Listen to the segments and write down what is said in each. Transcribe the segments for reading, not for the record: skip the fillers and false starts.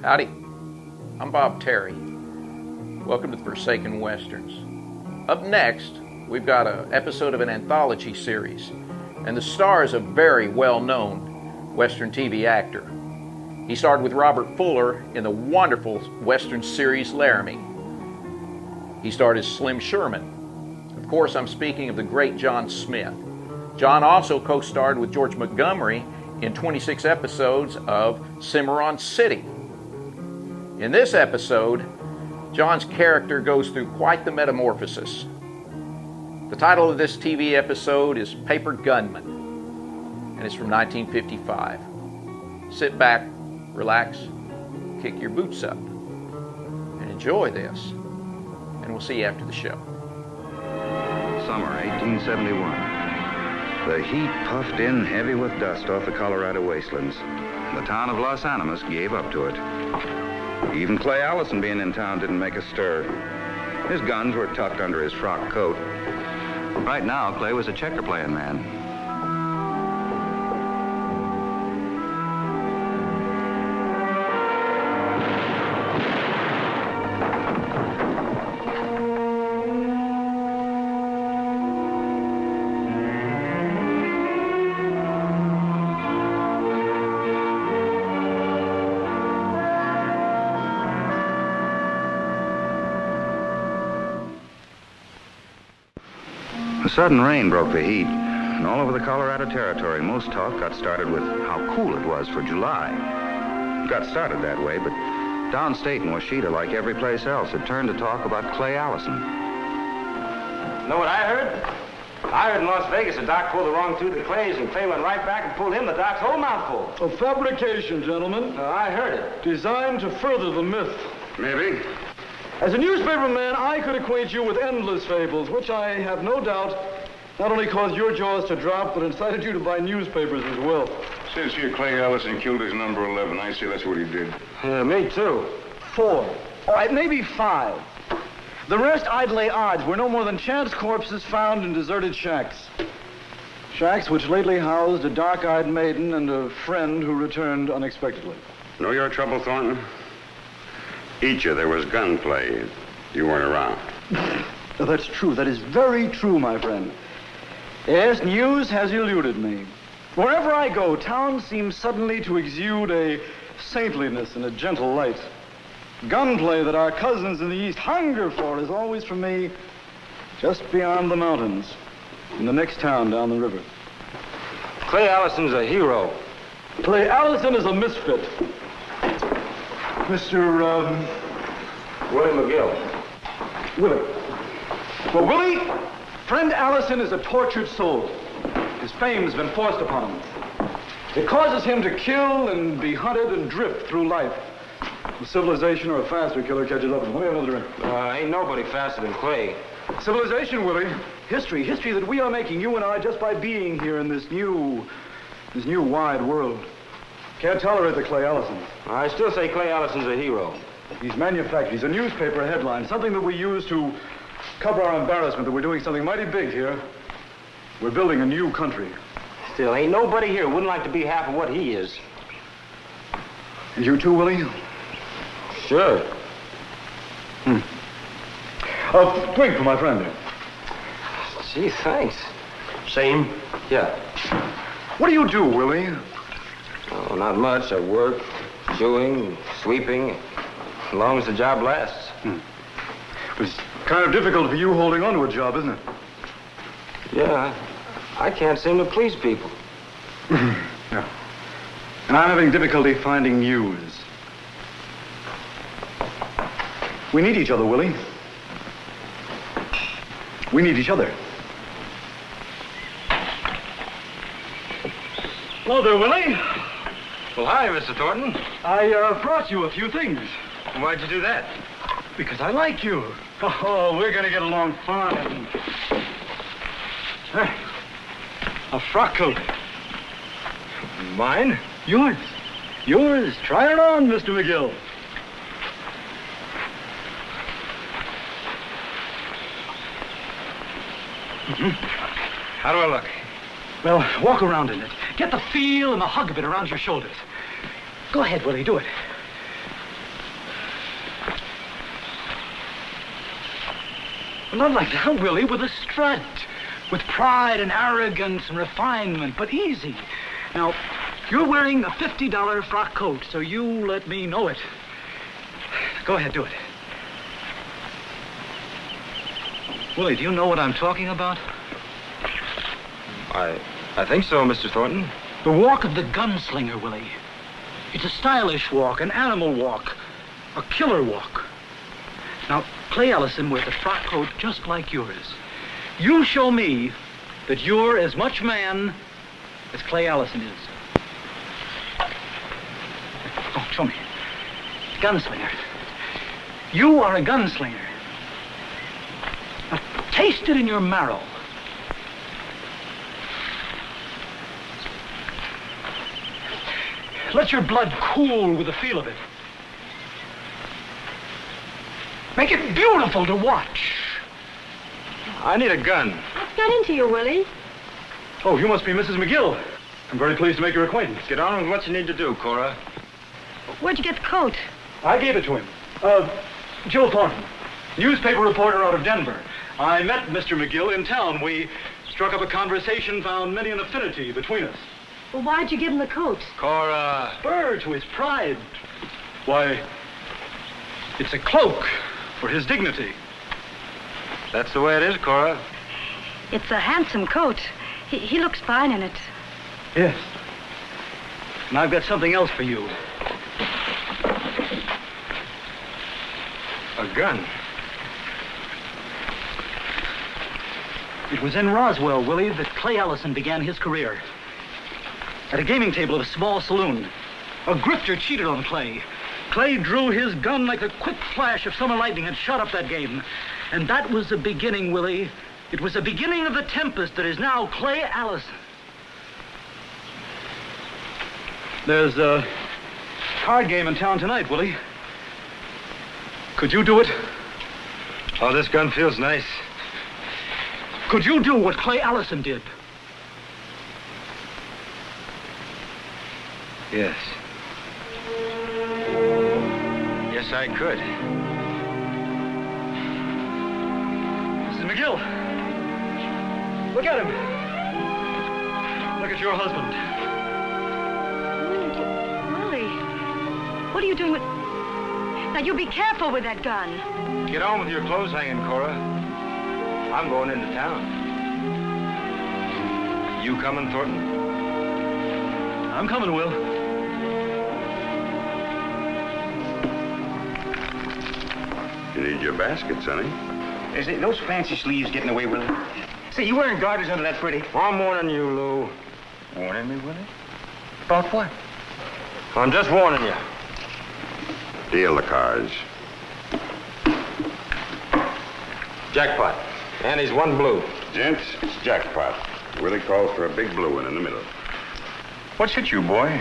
Howdy, I'm Bob Terry. Welcome to the Forsaken Westerns. Up next, we've got an episode of an anthology series, and the star is a very well-known Western TV actor. He starred with Robert Fuller in the wonderful Western series Laramie. He starred as Slim Sherman. Of course, I'm speaking of the great John Smith. John also co-starred with George Montgomery in 26 episodes of Cimarron City. In this episode, John's character goes through quite the metamorphosis. The title of this TV episode is Paper Gunman, and it's from 1955. Sit back, relax, kick your boots up, and enjoy this. And we'll see you after the show. Summer 1871. The heat puffed in heavy with dust off the Colorado wastelands. The town of Los Animas gave up to it. Even Clay Allison being in town didn't make a stir. His guns were tucked under his frock coat. Right now, Clay was a checker-playing man. A sudden rain broke the heat, and all over the Colorado Territory, most talk got started with how cool it was for July. It got started that way, but downstate in Washita, like every place else, it turned to talk about Clay Allison. Know what I heard? I heard in Las Vegas a doc pulled the wrong tooth of Clay's, and Clay went right back and pulled him the doc's whole mouthful. A fabrication, gentlemen. I heard it. Designed to further the myth. Maybe. As a newspaper man, I could acquaint you with endless fables, which I have no doubt not only caused your jaws to drop, but incited you to buy newspapers as well. Says here Clay Allison killed his number 11. I say that's what he did. Yeah, me too. 4. All right, maybe 5. The rest, I'd lay odds, were no more than chance corpses found in deserted shacks. Shacks which lately housed a dark-eyed maiden and a friend who returned unexpectedly. Know your trouble, Thornton? Each of there was gunplay. You weren't around. That's true. That is very true, my friend. Yes, news has eluded me. Wherever I go, town seems suddenly to exude a saintliness and a gentle light. Gunplay that our cousins in the East hunger for is always for me just beyond the mountains, in the next town down the river. Clay Allison's a hero. Clay Allison is a misfit. Mr. Willie McGill. Willie. Well, Willie, friend Allison is a tortured soul. His fame has been forced upon him. It causes him to kill and be hunted and drift through life. A civilization or a faster killer catches up with him. Let me have another drink. Ain't nobody faster than Clay. Civilization, Willie. History that we are making, you and I, just by being here in this new wide world. Can't tolerate the Clay Allison. I still say Clay Allison's a hero. He's manufactured. He's a newspaper headline, something that we use to cover our embarrassment that we're doing something mighty big here. We're building a new country. Still, ain't nobody here wouldn't like to be half of what he is. And you too, Willie? Sure. Drink for my friend. Gee, thanks. Same? Yeah. What do you do, Willie? Oh, not much. I work, chewing, sweeping, as long as the job lasts. It's kind of difficult for you holding on to a job, isn't it? Yeah, I can't seem to please people. Yeah. And I'm having difficulty finding news. We need each other, Willie. We need each other. Hello there, Willie. Well, hi, Mr. Thornton. I brought you a few things. Why'd you do that? Because I like you. Oh, we're going to get along fine. Hey, a frock coat. Mine? Yours. Yours. Try it on, Mr. McGill. How do I look? Well, walk around in it. Get the feel and the hug of it around your shoulders. Go ahead, Willie, do it. Not like that, Willie, with a strut. With pride and arrogance and refinement, but easy. Now, you're wearing a $50 frock coat, so you let me know it. Go ahead, do it. Willie, do you know what I'm talking about? I think so, Mr. Thornton. The walk of the gunslinger, Willie. It's a stylish walk, an animal walk, a killer walk. Now, Clay Ellison wears a frock coat just like yours. You show me that you're as much man as Clay Ellison is. Oh, show me. Gunslinger. You are a gunslinger. Now, taste it in your marrow. Let your blood cool with the feel of it. Make it beautiful to watch. I need a gun. What's got into you, Willie? Oh, you must be Mrs. McGill. I'm very pleased to make your acquaintance. Get on with what you need to do, Cora. Where'd you get the coat? I gave it to him. Joe Thornton, newspaper reporter out of Denver. I met Mr. McGill in town. We struck up a conversation, found many an affinity between us. Well, why'd you give him the coat? Cora. Spur to his pride. Why, it's a cloak for his dignity. That's the way it is, Cora. It's a handsome coat. He looks fine in it. Yes. And I've got something else for you. A gun. It was in Roswell, Willie, that Clay Ellison began his career. At a gaming table of a small saloon, a grifter cheated on Clay. Clay drew his gun like a quick flash of summer lightning and shot up that game. And that was the beginning, Willie. It was the beginning of the tempest that is now Clay Ellison. There's a card game in town tonight, Willie. Could you do it? Oh, this gun feels nice. Could you do what Clay Ellison did? Yes. Yes, I could. Mrs. McGill, look at him. Look at your husband. Willie, what are you doing with... Now, you be careful with that gun. Get on with your clothes hanging, Cora. I'm going into town. You coming, Thornton? I'm coming, Will. You need your basket, Sonny. Is it those fancy sleeves getting away, Willie? Say, you wearing garters under that pretty? I'm warning you, Lou. Warning me, Willie? About what? I'm just warning you. Deal the cards. Jackpot. And he's one blue. Gents, it's jackpot. Willie calls for a big blue one in the middle. What's hit you, boy?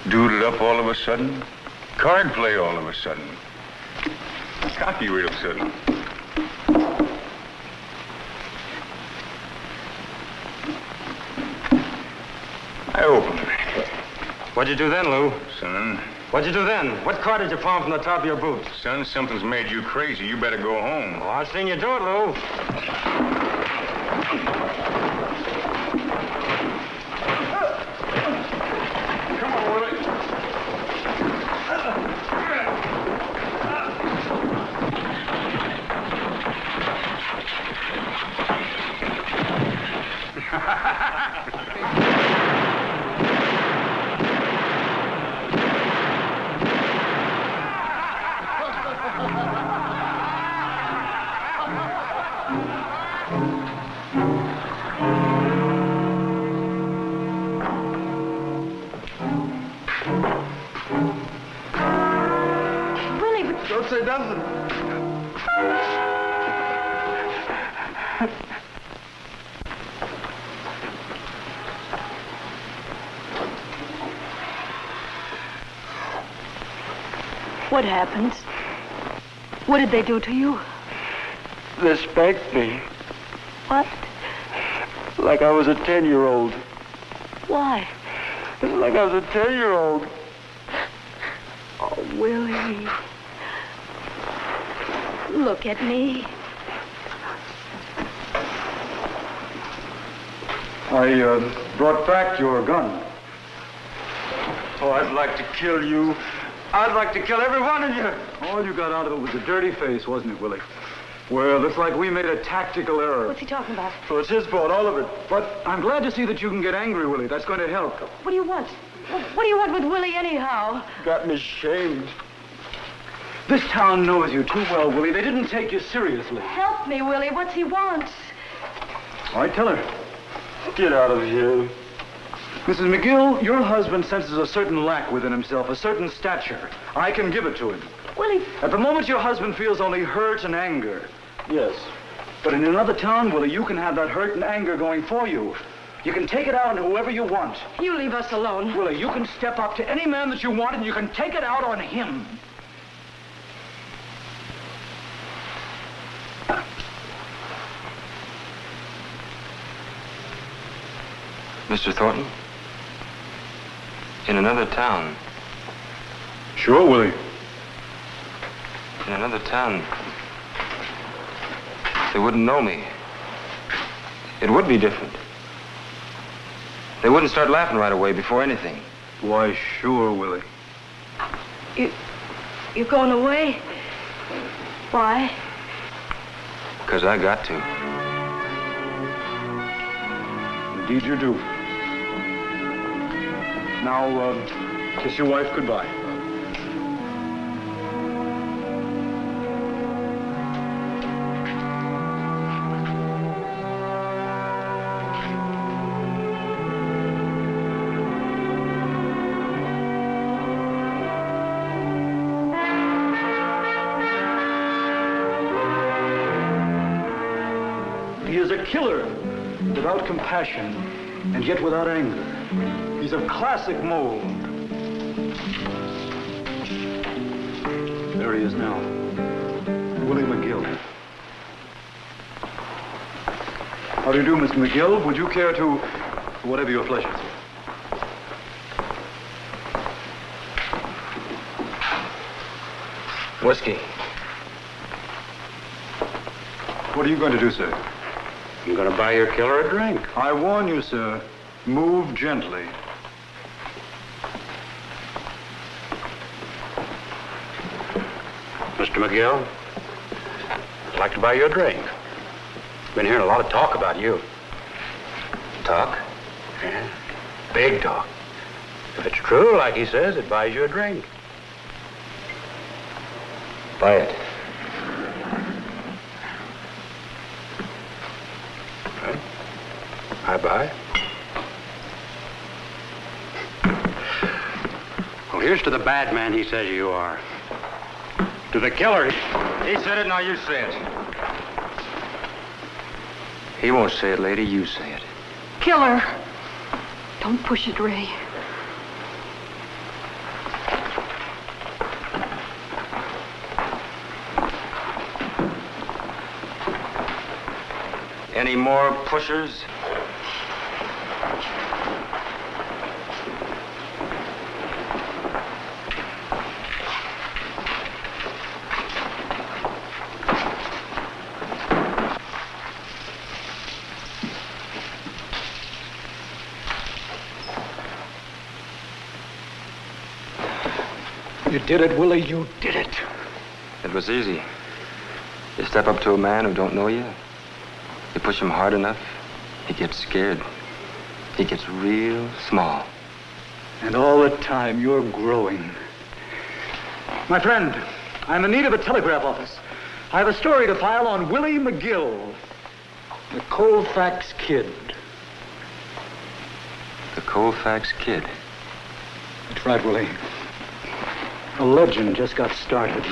Doodled up all of a sudden? Card play all of a sudden? Cocky real sudden? I open it. What'd you do then, Lou? Son, What'd you do then? What card did you palm from the top of your boots? son, something's made you crazy. You better go home. Oh, I've seen you do it, Lou. Come on, Willie. Willie, but... Don't say nothing. What happened? What did they do to you? They spanked me What? like I was a 10-year-old. Why? Like I was a 10-year-old. Oh, Willie. Look at me. I brought back your gun. Oh, I'd like to kill you. I'd like to kill every one of you. All you got out of it was a dirty face, wasn't it, Willie? Well, looks like we made a tactical error. What's he talking about? So it's his fault, all of it. But I'm glad to see that you can get angry, Willie. That's going to help. What do you want? What do you want with Willie anyhow? Got me shamed. This town knows you too well, Willie. They didn't take you seriously. Help me, Willie. What's he want? All right, tell her. Get out of here. Mrs. McGill, your husband senses a certain lack within himself, a certain stature. I can give it to him. Willie. At the moment, your husband feels only hurt and anger. Yes. But in another town, Willie, you can have that hurt and anger going for you. You can take it out on whoever you want. You leave us alone. Willie, you can step up to any man that you want, and you can take it out on him. Mr. Thornton? In another town. Sure, Willie. In another town. They wouldn't know me. It would be different. They wouldn't start laughing right away before anything. Why, sure, Willie. You're going away? Why? Because I got to. Indeed you do. Now, kiss your wife goodbye. He is a killer, without compassion, and yet without anger. He's of classic mold. There he is now. Willie McGill. How do you do, Mr. McGill? Would you care to... whatever your pleasure, sir. Whiskey. What are you going to do, sir? I'm going to buy your killer a drink. I warn you, sir. Move gently. Mr. McGill, I'd like to buy you a drink. Been hearing a lot of talk about you. Talk? Yeah, big talk. If it's true, like he says, it buys you a drink. Buy it. Right? I buy. Well, here's to the bad man he says you are. To the killer. He said it, now you say it. He won't say it, lady. You say it. Killer. Don't push it, Ray. Any more pushers? You did it, Willie. You did it. It was easy. You step up to a man who don't know you. You push him hard enough, he gets scared. He gets real small. And all the time, you're growing. My friend, I'm in need of a telegraph office. I have a story to file on Willie McGill, the Colfax Kid. The Colfax Kid. That's right, Willie. A legend just got started.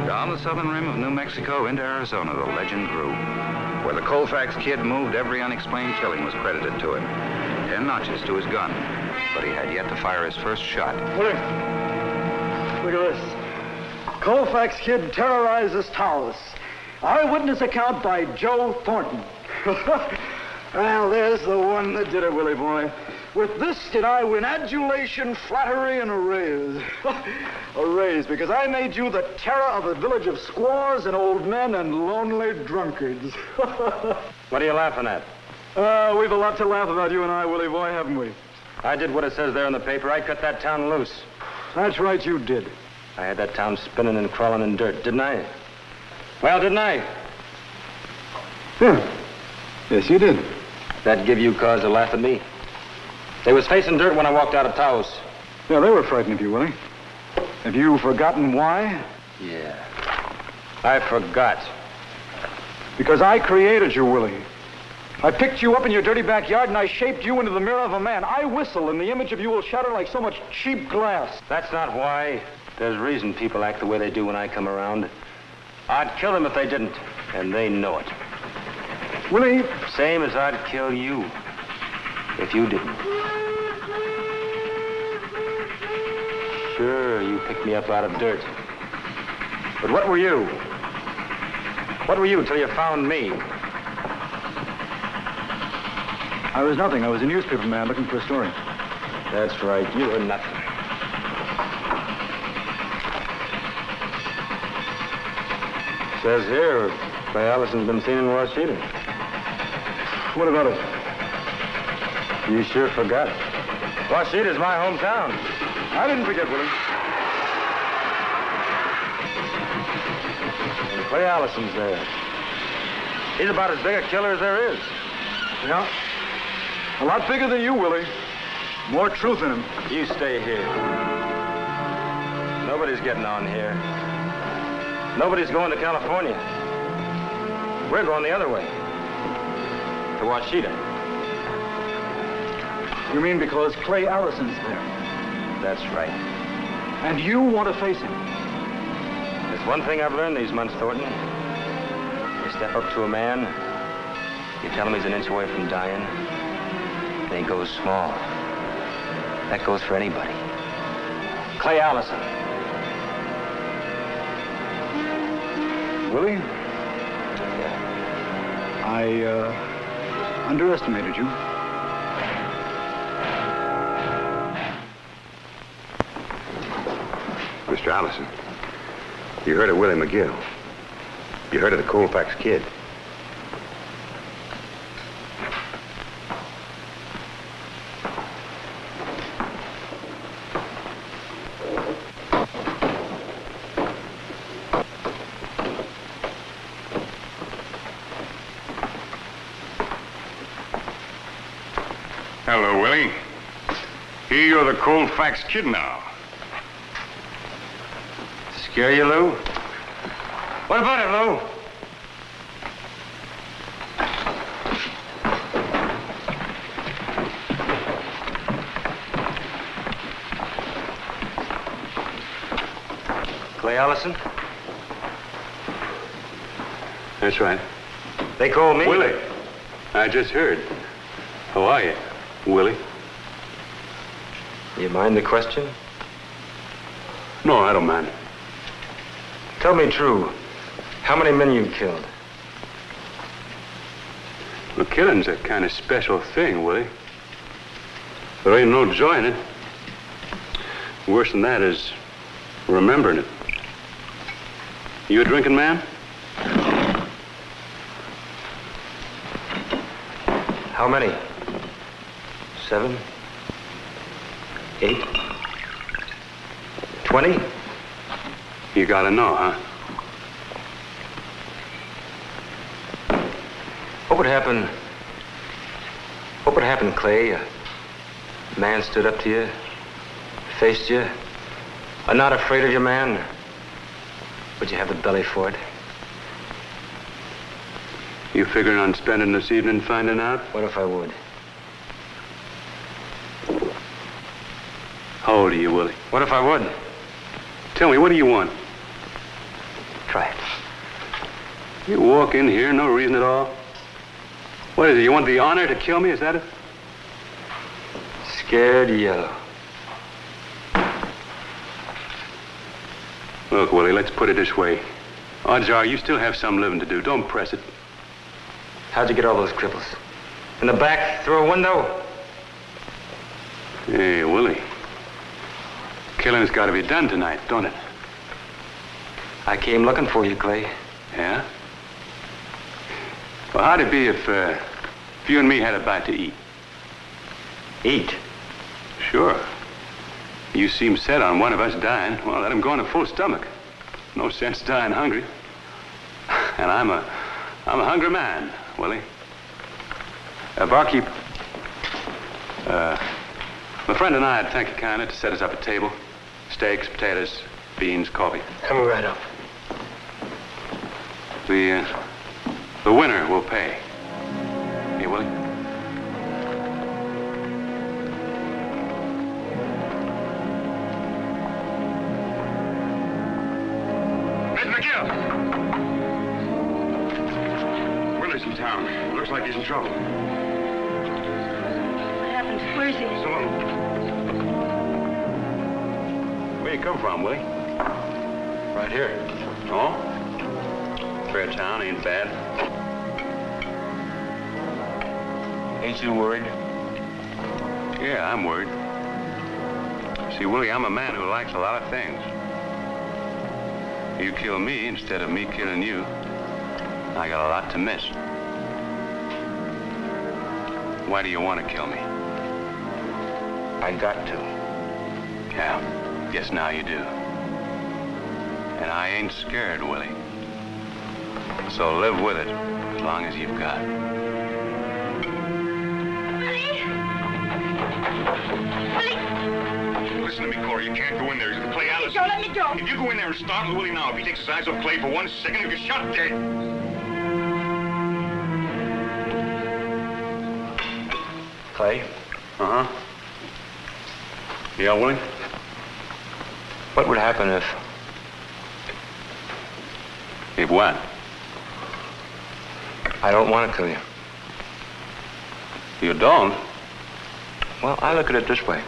Down the southern rim of New Mexico into Arizona, the legend grew. Where the Colfax Kid moved, every unexplained killing was credited to him. 10 notches to his gun, but he had yet to fire his first shot. Willie, look at this. Colfax Kid terrorizes Taos. Eyewitness account by Joe Thornton. Well, there's the one that did it, Willie boy. With this did I win adulation, flattery, and a raise. A raise, because I made you the terror of a village of squaws and old men and lonely drunkards. What are you laughing at? We've a lot to laugh about, you and I, Willie boy, haven't we? I did what it says there in the paper. I cut that town loose. That's right, you did. I had that town spinning and crawling in dirt, didn't I? Well, didn't I? Yeah. Yes, you did. That give you cause to laugh at me? They was facing dirt when I walked out of Taos. Yeah, they were frightened of you, Willie. Have you forgotten why? Yeah. I forgot. Because I created you, Willie. I picked you up in your dirty backyard and I shaped you into the mirror of a man. I whistle and the image of you will shatter like so much cheap glass. That's not why. There's reason people act the way they do when I come around. I'd kill them if they didn't, and they know it. Willie. Same as I'd kill you if you didn't. Sure, you picked me up out of dirt. But what were you? What were you till you found me? I was nothing. I was a newspaper man looking for a story. That's right. You were nothing. Says here, Clay Allison's been seen in Washita. What about it? You sure forgot. Washita's my hometown. I didn't forget, Willie. And Clay Allison's there. He's about as big a killer as there is. Yeah. A lot bigger than you, Willie. More truth in him. You stay here. Nobody's getting on here. Nobody's going to California. We're going the other way. To Washita. You mean because Clay Allison's there? That's right. And you want to face him? There's one thing I've learned these months, Thornton. You step up to a man, you tell him he's an inch away from dying, and he goes small. That goes for anybody. Clay Allison. Willie? Yeah. I underestimated you. Mr. Allison, you heard of Willie McGill. You heard of the Colfax Kid. Hello, Willie. Here you're the Colfax Kid now. Scare you, Lou? What about it, Lou? Clay Allison? That's right. They call me. Willie, I just heard. How are you, Willie? You mind the question? No, I don't mind. Tell me true. How many men you've killed? Well, killing's a kind of special thing, Willie. There ain't no joy in it. Worse than that is remembering it. You a drinking man? How many? 7? 8? 20? You gotta know, huh? What would happen? What would happen, Clay? A man stood up to you, faced you, are not afraid of your man. Would you have the belly for it? You figuring on spending this evening finding out? What if I would? How old are you, Willie? What if I would? Tell me, what do you want? Try it. You walk in here, no reason at all. What is it, you want the honor to kill me, is that it? Scared yellow. Look, Willie, let's put it this way. Odds are you still have some living to do. Don't press it. How'd you get all those cripples? In the back, through a window? Hey, Willie. Killing's got to be done tonight, don't it? I came looking for you, Clay. Yeah? Well, how'd it be if If you and me had a bite to eat. Eat? Sure. You seem set on one of us dying. Well, let him go on a full stomach. No sense dying hungry. And I'm a hungry man, Willie. Barkeep, my friend and I'd thank you kindly to set us up a table. Steaks, potatoes, beans, coffee. Coming right up. The winner will pay. Hey, Willie? Miss McGill! Willie's in town. Looks like he's in trouble. What happened? Where is he? Where you come from, Willie? Right here. Oh? Fair town, ain't bad. Ain't you worried? Yeah, I'm worried. See, Willie, I'm a man who likes a lot of things. You kill me instead of me killing you, I got a lot to miss. Why do you want to kill me? I got to. Yeah, guess now you do. And I ain't scared, Willie. So live with it as long as you've got. Listen to me, Corey. You can't go in there. You can play Alice. Let me go. If you go in there and startle Willie now, if he takes his eyes off Clay for 1 second, he'll get shot dead. Clay? Uh-huh. Yeah, Willie? What would happen if... If what? I don't want to kill you? You don't? Well, I look at it this way.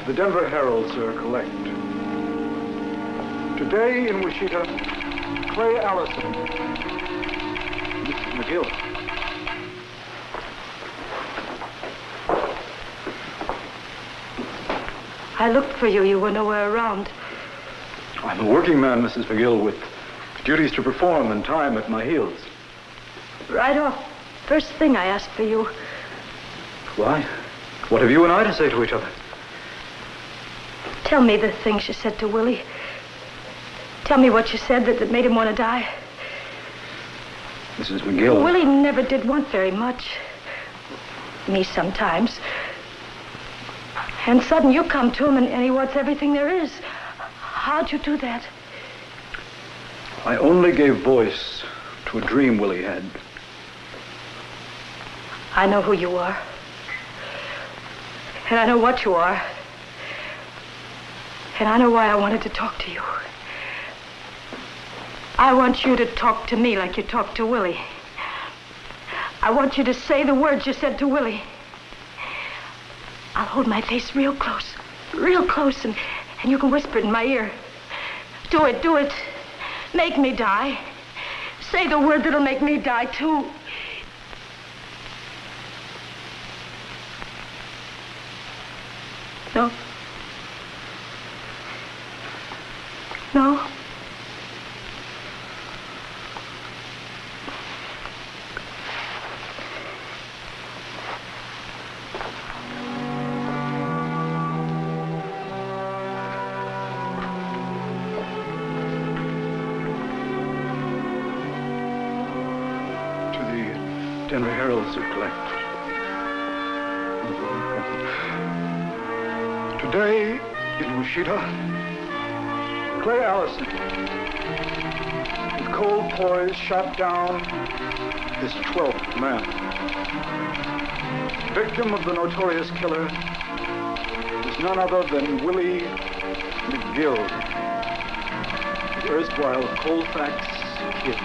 The Denver Herald, sir, collect. Today in Wichita, Clay Allison. Mrs. McGill. I looked for you. You were nowhere around. I'm a working man, Mrs. McGill, with duties to perform and time at my heels. Right off. First thing I asked for you. Why? What have you and I to say to each other? Tell me the things you said to Willie. Tell me what you said that made him want to die. Mrs. McGill. Willie never did want very much. Me sometimes. And sudden you come to him and he wants everything there is. How'd you do that? I only gave voice to a dream Willie had. I know who you are. And I know what you are. And I know why I wanted to talk to you. I want you to talk to me like you talked to Willie. I want you to say the words you said to Willie. I'll hold my face real close, and you can whisper it in my ear. Do it. Make me die. Say the word that'll make me die, too. No? No? To the Denver Herald, sir, collect. Today in Wichita, Clay Allison, with cold poise, shot down his 12th man. Victim of the notorious killer is none other than Willie McGill, the erstwhile Colfax Kid.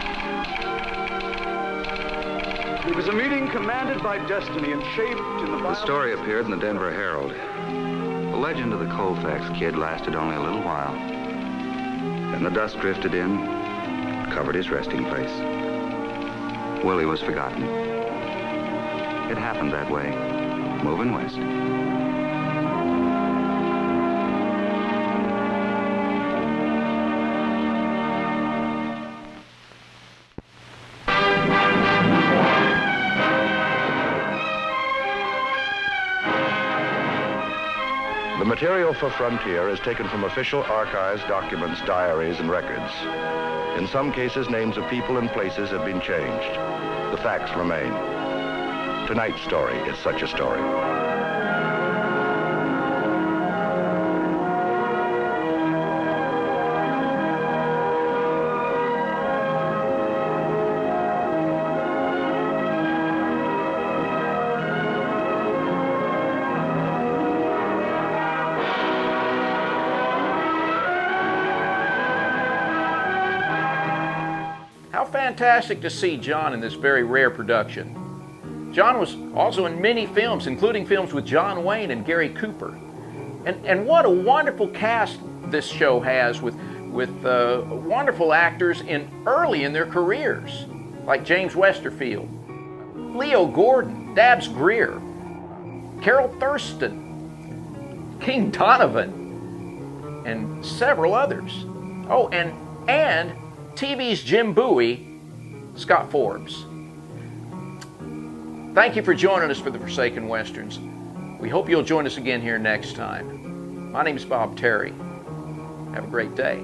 It was a meeting commanded by destiny and shaped in the... The story appeared in the Denver Herald. The legend of the Colfax Kid lasted only a little while. Then the dust drifted in, covered his resting place. Willie was forgotten. It happened that way, moving west. The material for Frontier is taken from official archives, documents, diaries, and records. In some cases, names of people and places have been changed. The facts remain. Tonight's story is such a story. How fantastic to see John in this very rare production. John was also in many films, including films with John Wayne and Gary Cooper. And what a wonderful cast this show has with wonderful actors early in their careers, like James Westerfield, Leo Gordon, Dabbs Greer, Carol Thurston, King Donovan, and several others. Oh, and TV's Jim Bowie, Scott Forbes. Thank you for joining us for the Forsaken Westerns. We hope you'll join us again here next time. My name is Bob Terry. Have a great day.